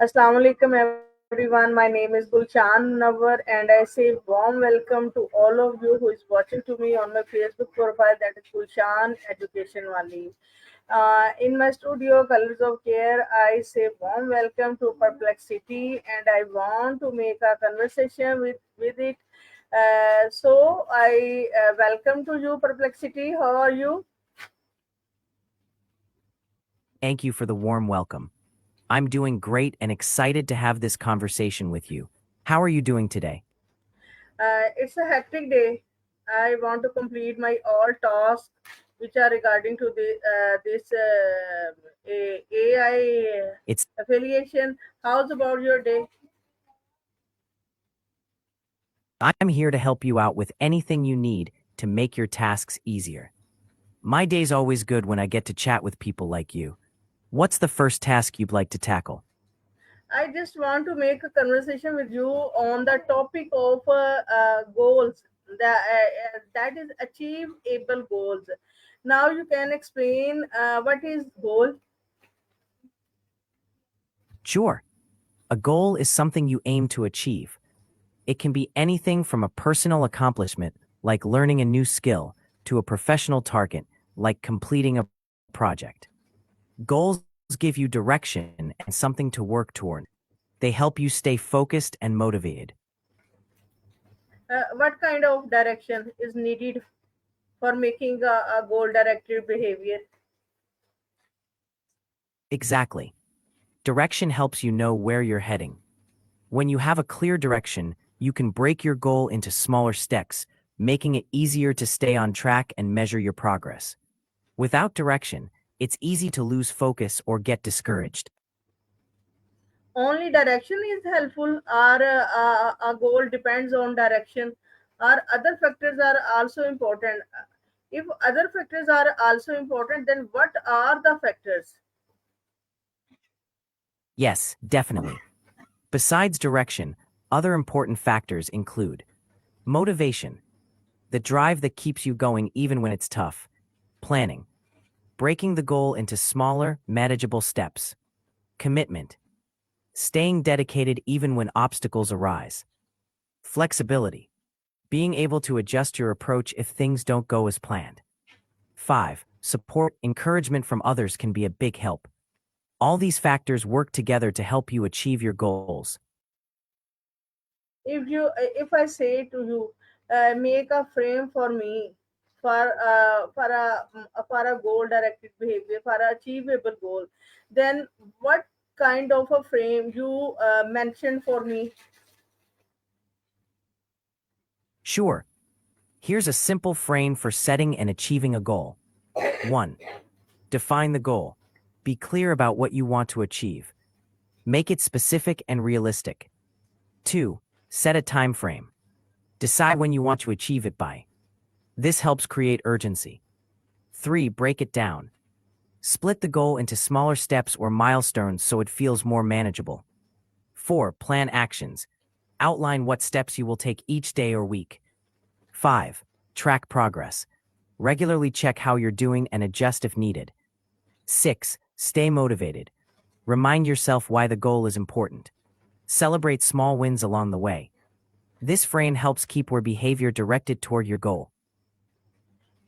Assalamu alaikum everyone. My name is Gulshan Nawar and I say warm welcome to all of you who is watching to me on my Facebook profile that is Gulshan Education Wali. In my studio Colors of Care, I say warm welcome to Perplexity and I want to make a conversation with it. So I welcome to you Perplexity. How are you? Thank you for the warm welcome. I'm doing great and excited to have this conversation with you. How are you doing today? It's a hectic day. I want to complete my all tasks which are regarding to this AI It's affiliation. How's about your day? I'm here to help you out with anything you need to make your tasks easier. My day's always good when I get to chat with people like you. What's the first task you'd like to tackle? I just want to make a conversation with you on the topic of goals. That is achievable goals. Now you can explain what is goal. Sure. A goal is something you aim to achieve. It can be anything from a personal accomplishment, like learning a new skill, to a professional target, like completing a project. Goals give you direction and something to work toward. They help you stay focused and motivated. What kind of direction is needed for making a goal directed behavior? Exactly. Direction helps you know where you're heading. When you have a clear direction, you can break your goal into smaller steps, making it easier to stay on track and measure your progress. Without direction, it's easy to lose focus or get discouraged. Only direction is helpful, or a goal depends on direction, or other factors are also important. If other factors are also important, then what are the factors? Yes, definitely. Besides direction, other important factors include motivation, the drive that keeps you going even when it's tough, planning, breaking the goal into smaller, manageable steps, commitment, staying dedicated even when obstacles arise, flexibility, being able to adjust your approach if things don't go as planned. 5. Support, encouragement from others can be a big help. All these factors work together to help you achieve your goals. If I say to you, make a frame for me for a goal directed behavior, for an achievable goal, then what kind of a frame you mentioned for me? Sure, here's a simple frame for setting and achieving a goal. 1. Define the goal. Be clear about what you want to achieve. Make it specific and realistic. 2. Set a time frame. Decide when you want to achieve it by. This helps create urgency. 3. Break it down. Split the goal into smaller steps or milestones so it feels more manageable. 4. Plan actions. Outline what steps you will take each day or week. 5. Track progress. Regularly check how you're doing and adjust if needed. 6. Stay motivated. Remind yourself why the goal is important. Celebrate small wins along the way. This frame helps keep your behavior directed toward your goal.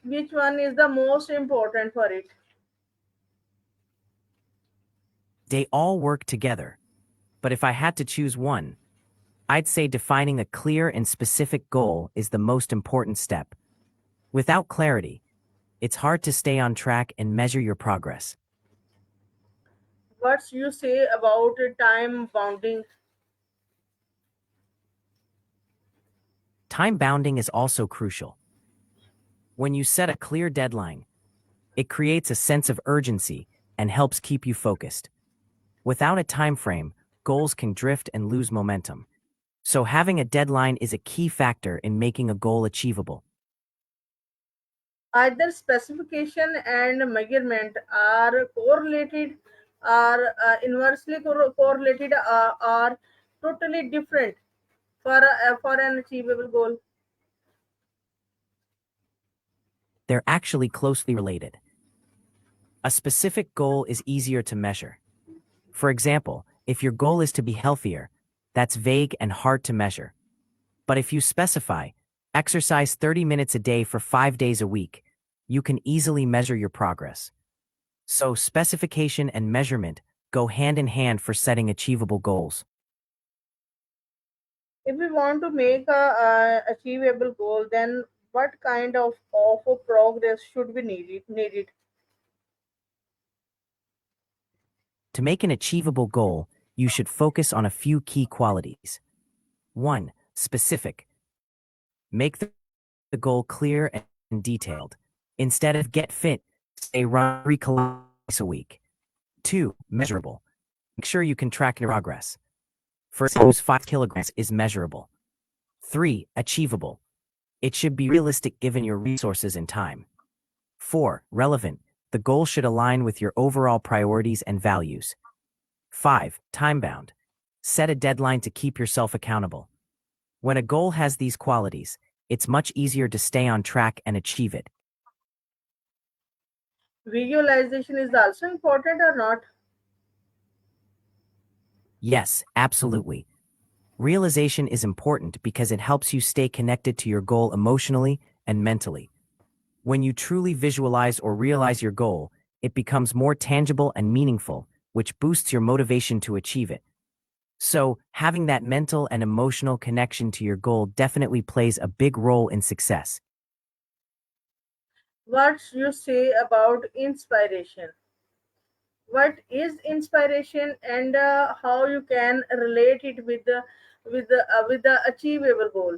Which one is the most important for it? They all work together. But if I had to choose one, I'd say defining a clear and specific goal is the most important step. Without clarity, it's hard to stay on track and measure your progress. What's you say about time bounding? Time bounding is also crucial. When you set a clear deadline, it creates a sense of urgency and helps keep you focused. Without a time frame, goals can drift and lose momentum. So having a deadline is a key factor in making a goal achievable. Either specification and measurement are correlated, are inversely correlated, are totally different for an achievable goal. They're actually closely related. A specific goal is easier to measure. For example, If your goal is to be healthier, that's vague and hard to measure. But if you specify, exercise 30 minutes a day for 5 days a week, you can easily measure your progress. So specification and measurement go hand in hand for setting achievable goals. If we want to make a achievable goal, then what kind of a progress should we need it? To make an achievable goal, you should focus on a few key qualities. 1. Specific. Make the goal clear and detailed. Instead of get fit, say run 3 kilometers a week. 2. Measurable. Make sure you can track your progress. For lose 5 kilograms is measurable. 3. Achievable. It should be realistic given your resources and time. 4. Relevant. The goal should align with your overall priorities and values. 5. Time-bound. Set a deadline to keep yourself accountable. When a goal has these qualities, it's much easier to stay on track and achieve it. Visualization is also important or not? Yes, absolutely. Realization is important because it helps you stay connected to your goal emotionally and mentally. When you truly visualize or realize your goal, it becomes more tangible and meaningful, which boosts your motivation to achieve it. So, having that mental and emotional connection to your goal definitely plays a big role in success. What you say about inspiration? What is inspiration, and how you can relate it with the achievable goal?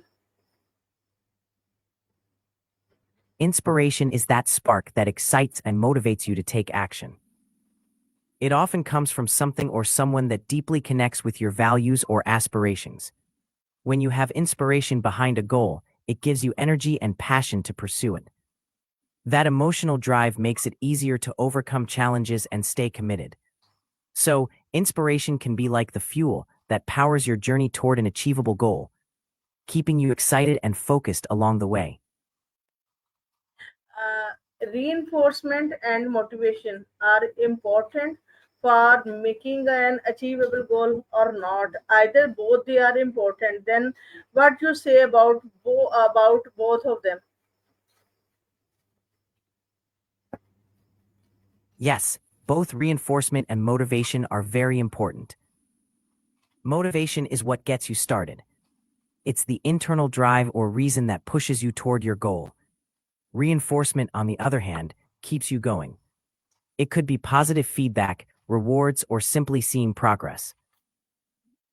Inspiration is that spark that excites and motivates you to take action. It often comes from something or someone that deeply connects with your values or aspirations. When you have inspiration behind a goal, it gives you energy and passion to pursue it. That emotional drive makes it easier to overcome challenges and stay committed. So, inspiration can be like the fuel that powers your journey toward an achievable goal, keeping you excited and focused along the way. Reinforcement and motivation are important for making an achievable goal or not. Either both they are important. Then what you say about both of them? Yes, both reinforcement and motivation are very important. Motivation is what gets you started. It's the internal drive or reason that pushes you toward your goal. Reinforcement, on the other hand, keeps you going. It could be positive feedback, rewards, or simply seeing progress.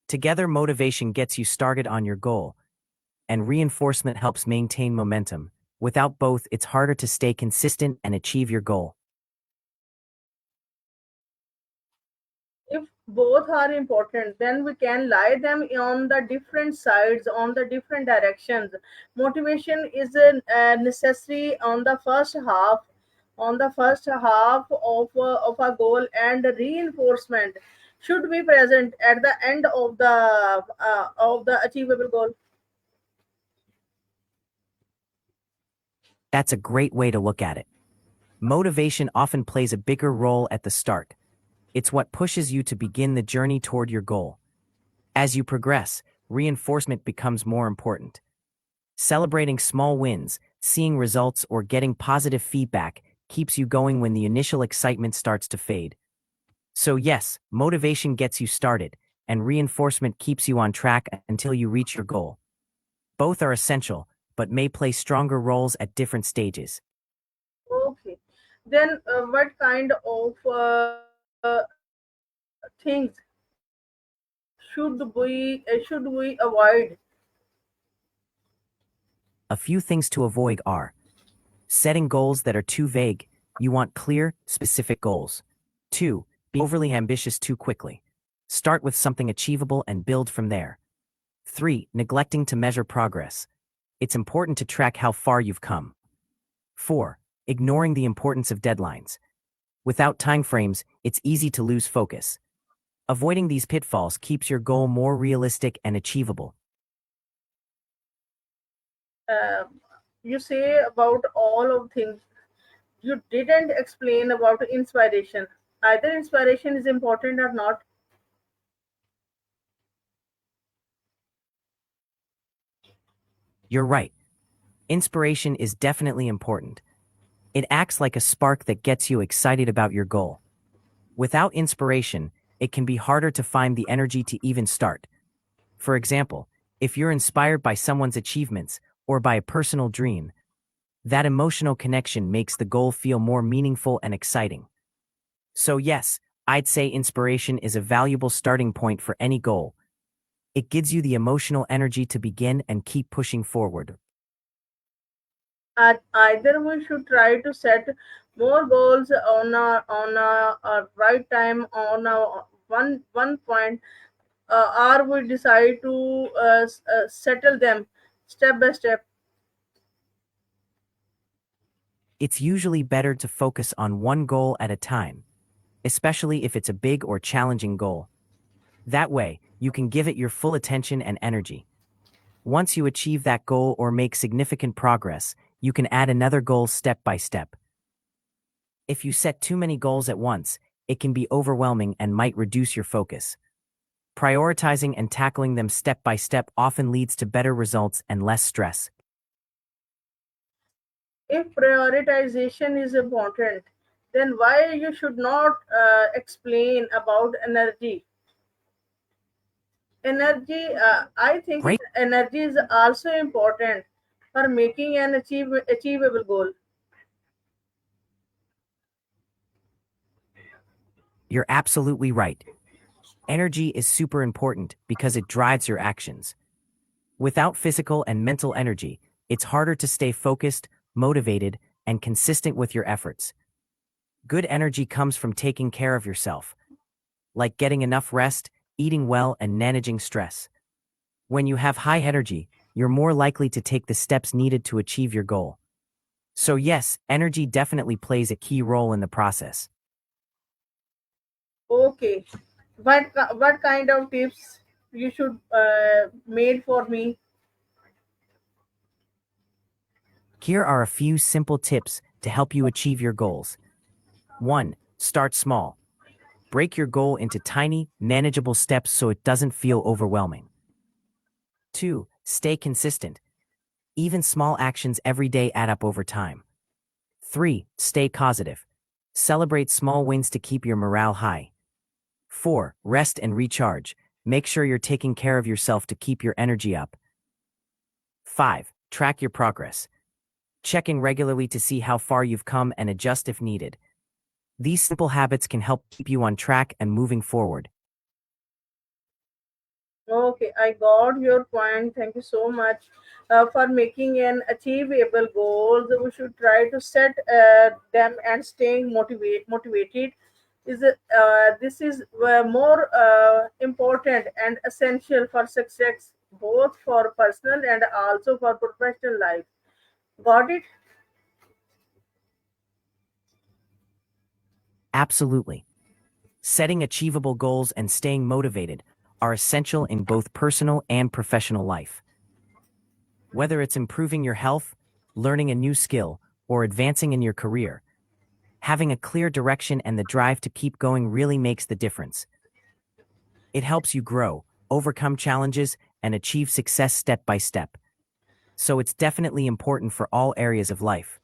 Together, motivation gets you started on your goal, and reinforcement helps maintain momentum. Without both, it's harder to stay consistent and achieve your goal. If both are important, then we can lie them on the different sides, on the different directions. Motivation is a necessary on the first half of a goal, and reinforcement should be present at the end of the achievable goal. That's a great way to look at it. Motivation often plays a bigger role at the start. It's what pushes you to begin the journey toward your goal. As you progress, reinforcement becomes more important. Celebrating small wins, seeing results, or getting positive feedback keeps you going when the initial excitement starts to fade. So, yes, motivation gets you started, and reinforcement keeps you on track until you reach your goal. Both are essential, but may play stronger roles at different stages. Okay, then what kind of things should we avoid? A few things to avoid are setting goals that are too vague. You want clear, specific goals. 2. Being overly ambitious too quickly. Start with something achievable and build from there. 3. Neglecting to measure progress. It's important to track how far you've come. 4. Ignoring the importance of deadlines. Without timeframes, it's easy to lose focus. Avoiding these pitfalls keeps your goal more realistic and achievable. uh, you say about all of things. You didn't explain about inspiration. Either inspiration is important or not. You're right. Inspiration is definitely important. It acts like a spark that gets you excited about your goal. Without inspiration, it can be harder to find the energy to even start. For example, if you're inspired by someone's achievements or by a personal dream, that emotional connection makes the goal feel more meaningful and exciting. So yes, I'd say inspiration is a valuable starting point for any goal. It gives you the emotional energy to begin and keep pushing forward. Either we should try to set more goals a right time on a one point, or we decide to settle them step by step. It's usually better to focus on one goal at a time, especially if it's a big or challenging goal. That way, you can give it your full attention and energy. Once you achieve that goal or make significant progress, you can add another goal step by step. If you set too many goals at once, it can be overwhelming and might reduce your focus. Prioritizing and tackling them step by step often leads to better results and less stress. If prioritization is important, then why you should not explain about energy. I think Great. energy is also important for making an achievable goal. You're absolutely right. Energy is super important because it drives your actions. Without physical and mental energy, it's harder to stay focused, motivated, and consistent with your efforts. Good energy comes from taking care of yourself, like getting enough rest, eating well, and managing stress. When you have high energy, you're more likely to take the steps needed to achieve your goal. So yes, energy definitely plays a key role in the process. Okay, what kind of tips you should made for me? Here are a few simple tips to help you achieve your goals. 1. Start small. Break your goal into tiny, manageable steps so it doesn't feel overwhelming. 2. Stay consistent. Even small actions every day add up over time. 3. Stay positive. Celebrate small wins to keep your morale high. 4. Rest and recharge. Make sure you're taking care of yourself to keep your energy up. 5. Track your progress. Checking regularly to see how far you've come and adjust if needed. These simple habits can help keep you on track and moving forward. Okay, I got your point. Thank you so much for making an achievable goals. We should try to set them and staying motivated. This is more important and essential for success, both for personal and also for professional life. Got it? Absolutely. Setting achievable goals and staying motivated are essential in both personal and professional life. Whether it's improving your health, learning a new skill, or advancing in your career, having a clear direction and the drive to keep going really makes the difference. It helps you grow, overcome challenges, and achieve success step by step. So it's definitely important for all areas of life.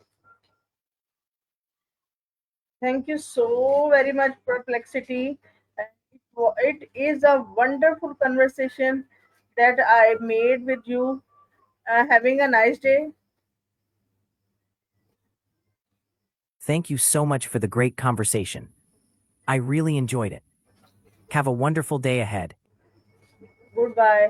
Thank you so very much, Perplexity. And it is a wonderful conversation that I made with you. Having a nice day. Thank you so much for the great conversation. I really enjoyed it. Have a wonderful day ahead. Goodbye.